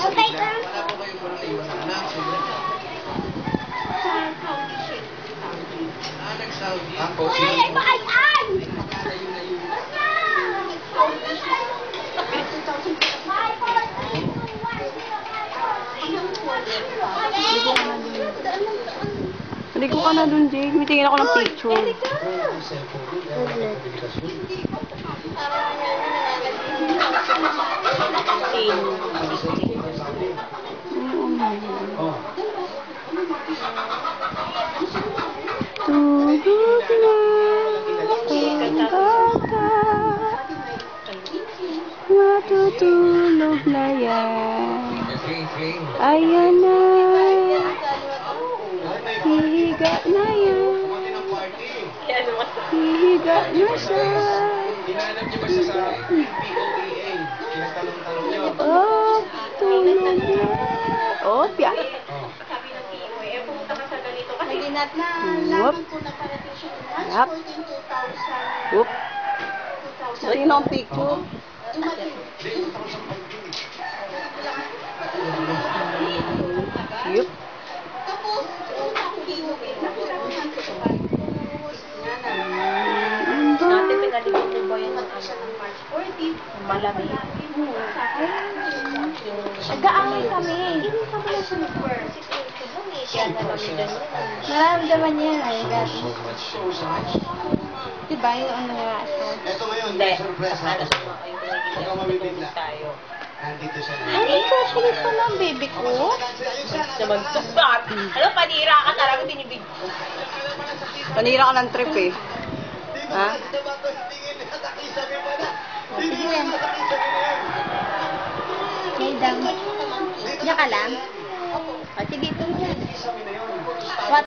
Okay, sir. Wala po kayong walang iwan na anak. Nag-Saudi. Ay, ay! Hindi ko ka na dun, Jade. May tingin ako ng picture. Tulog na ang bata, matutulog na yan. Ayan na, hihiga na yan. Hihiga na siya. Hinahanap niyo ba siya sa POEA? Kinatanong-tanong niyo. Oh, tulog na. Oh, piyak. Sabi ng POE, pumunta ka sa ganito. Kasi Naginat na Whoop. laman po na parating siya ng March Yup. 14, 2000. Whoop. Tingin ako ang picture. Dumating. Yup. Tapos, POE. Nakirahan ko sa dati pinaligo mo ba yan ng siya ng March 14. malamig? Nag-aaway kami. Hindi ka pala siya nag-birth. Kaya nalamigan mo. Nararamdaman niya ay dati. Diba yung ano nga siya? Ito ngayon, Hindi. may surprise Akala ako. ko kayo pinagiging Huwag kang mamimigla. tayo. Nandito siya. Ay, ikaw siya pala ang baby ko. Na magtubat. Alam, panira ka talaga binibig. Panira ka ng trip eh. Ha? Sige lang. May dam. Diyan ka lang? O, sige, ito mo yan.